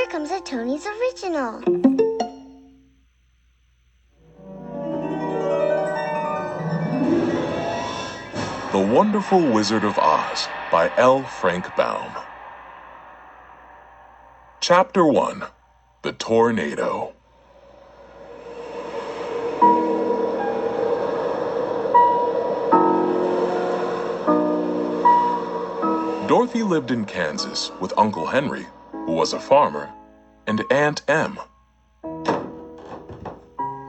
Here comes a Tony's original. The Wonderful Wizard of Oz by L. Frank Baum. Chapter 1. The Tornado. Dorothy lived in Kansas with Uncle Henry, who was a farmer, and Aunt Em.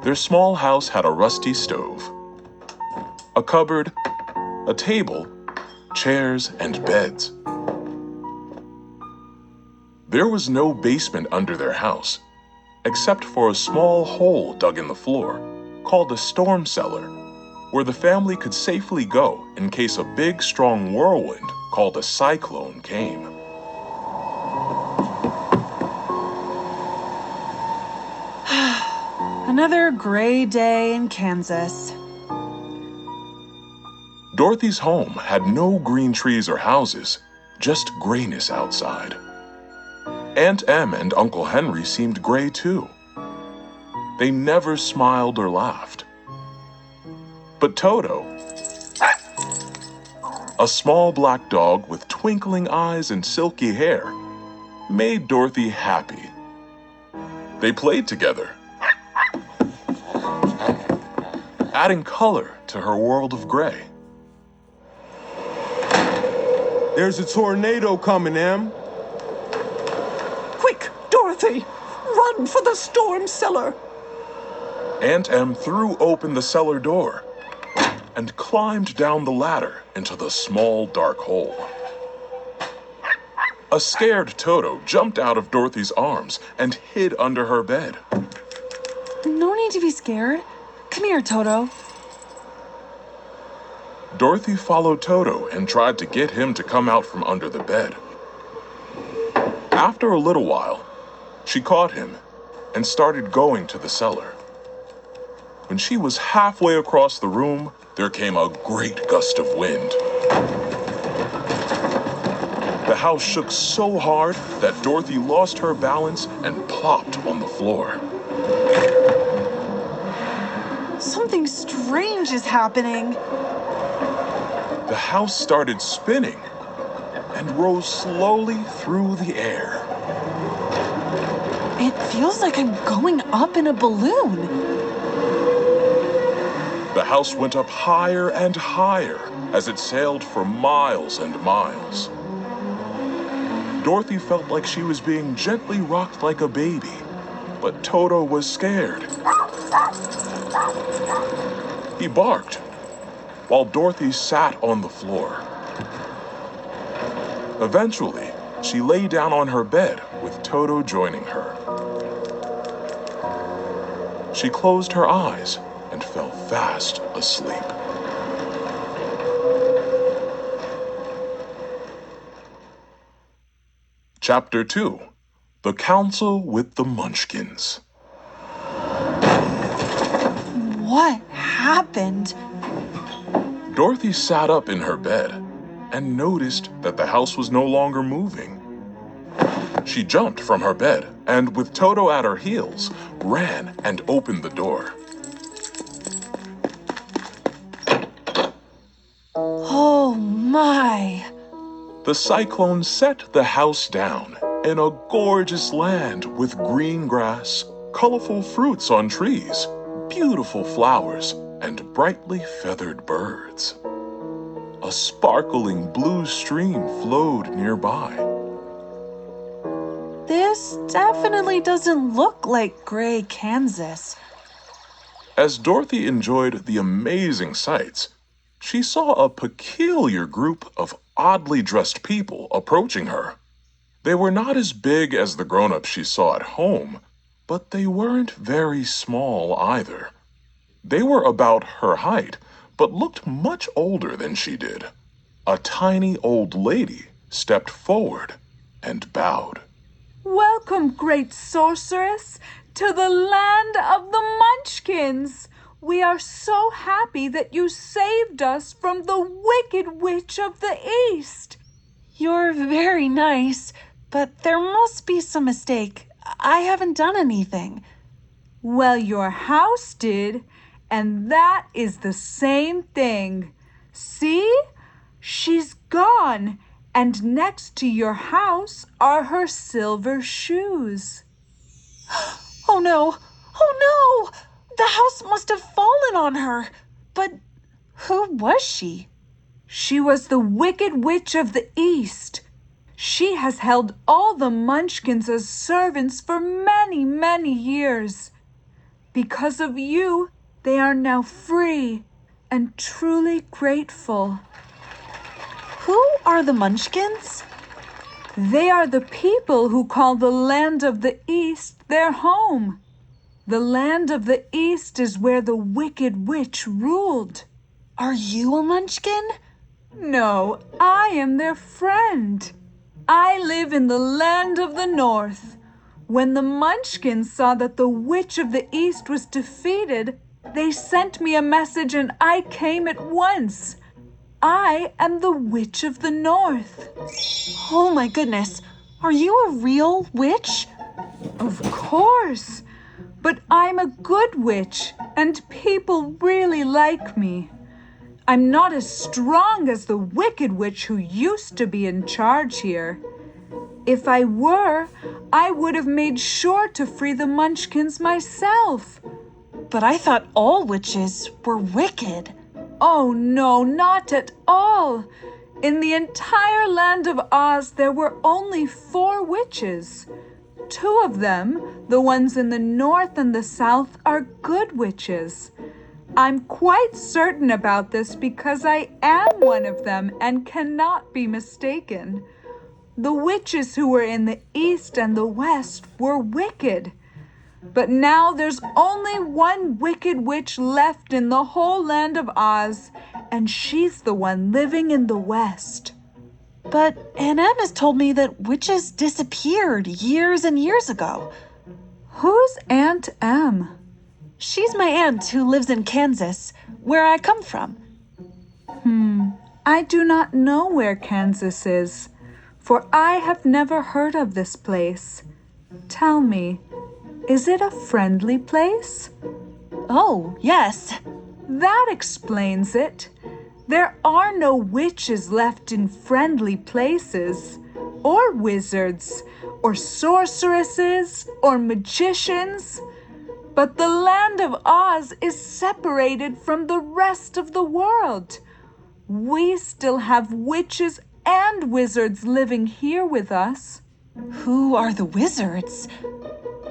Their small house had a rusty stove, a cupboard, a table, chairs, and beds. There was no basement under their house, except for a small hole dug in the floor, called a storm cellar, where the family could safely go in case a big, strong whirlwind called a cyclone came. Another gray day in Kansas. Dorothy's home had no green trees or houses, just grayness outside. Aunt Em and Uncle Henry seemed gray too. They never smiled or laughed. But Toto, a small black dog with twinkling eyes and silky hair, made Dorothy happy. They played together, adding color to her world of gray. There's a tornado coming, Em. Quick, Dorothy! Run for the storm cellar! Aunt Em threw open the cellar door and climbed down the ladder into the small dark hole. A scared Toto jumped out of Dorothy's arms and hid under her bed. No need to be scared. Come here, Toto. Dorothy followed Toto and tried to get him to come out from under the bed. After a little while, she caught him and started going to the cellar. When she was halfway across the room, there came a great gust of wind. The house shook so hard that Dorothy lost her balance and plopped on the floor. Something strange is happening. The house started spinning and rose slowly through the air. It feels like I'm going up in a balloon. The house went up higher and higher as it sailed for miles and miles. Dorothy felt like she was being gently rocked like a baby, but Toto was scared. He barked, while Dorothy sat on the floor. Eventually, she lay down on her bed with Toto joining her. She closed her eyes and fell fast asleep. Chapter 2. The Council with the Munchkins. What happened? Dorothy sat up in her bed and noticed that the house was no longer moving. She jumped from her bed and, with Toto at her heels, ran and opened the door. Oh my! The cyclone set the house down in a gorgeous land with green grass, colorful fruits on trees, beautiful flowers, and brightly feathered birds. A sparkling blue stream flowed nearby. This definitely doesn't look like gray Kansas. As Dorothy enjoyed the amazing sights, she saw a peculiar group of oddly dressed people approaching her. They were not as big as the grown-ups she saw at home, but they weren't very small either. They were about her height, but looked much older than she did. A tiny old lady stepped forward and bowed. Welcome, great sorceress, to the land of the Munchkins. We are so happy that you saved us from the Wicked Witch of the East. You're very nice, but there must be some mistake. I haven't done anything. Well, your house did, and that is the same thing. See? She's gone, and next to your house are her silver shoes. Oh no! Oh no! The house must have fallen on her. But who was she? She was the Wicked Witch of the East. She has held all the Munchkins as servants for many, many years. Because of you, they are now free and truly grateful. Who are the Munchkins? They are the people who call the land of the East their home. The land of the East is where the Wicked Witch ruled. Are you a Munchkin? No, I am their friend. I live in the land of the North. When the Munchkins saw that the Witch of the East was defeated, they sent me a message and I came at once. I am the Witch of the North. Oh my goodness. Are you a real witch? Of course. But I'm a good witch, and people really like me. I'm not as strong as the Wicked Witch who used to be in charge here. If I were, I would have made sure to free the Munchkins myself. But I thought all witches were wicked. Oh no, not at all. In the entire land of Oz, there were only 4 witches. 2 of them, the ones in the north and the south, are good witches. I'm quite certain about this because I am one of them and cannot be mistaken. The witches who were in the east and the west were wicked. But now there's only one wicked witch left in the whole land of Oz, and she's the one living in the west. But Aunt Em has told me that witches disappeared years and years ago. Who's Aunt Em? She's my aunt who lives in Kansas, where I come from. I do not know where Kansas is, for I have never heard of this place. Tell me, is it a friendly place? Oh, yes. That explains it. There are no witches left in friendly places, or wizards, or sorceresses, or magicians. But the land of Oz is separated from the rest of the world. We still have witches and wizards living here with us. Who are the wizards?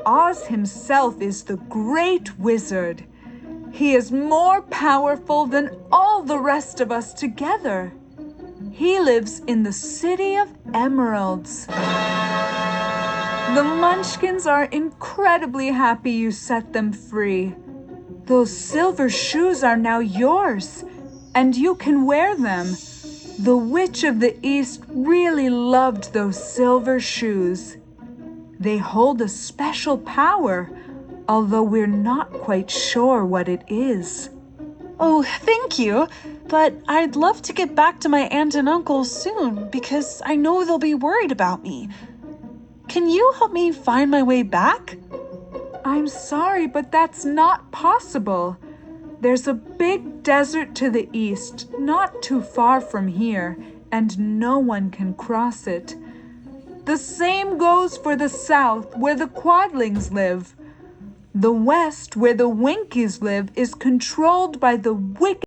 Oz himself is the great wizard. He is more powerful than all the rest of us together. He lives in the city of emeralds. The Munchkins are incredibly happy you set them free. Those silver shoes are now yours, and you can wear them. The Witch of the East really loved those silver shoes. They hold a special power, although we're not quite sure what it is. Oh, thank you. But I'd love to get back to my aunt and uncle soon because I know they'll be worried about me. Can you help me find my way back? I'm sorry, but that's not possible. There's a big desert to the east, not too far from here, and no one can cross it. The same goes for the south, where the Quadlings live. The west, where the Winkies live, is controlled by the wicked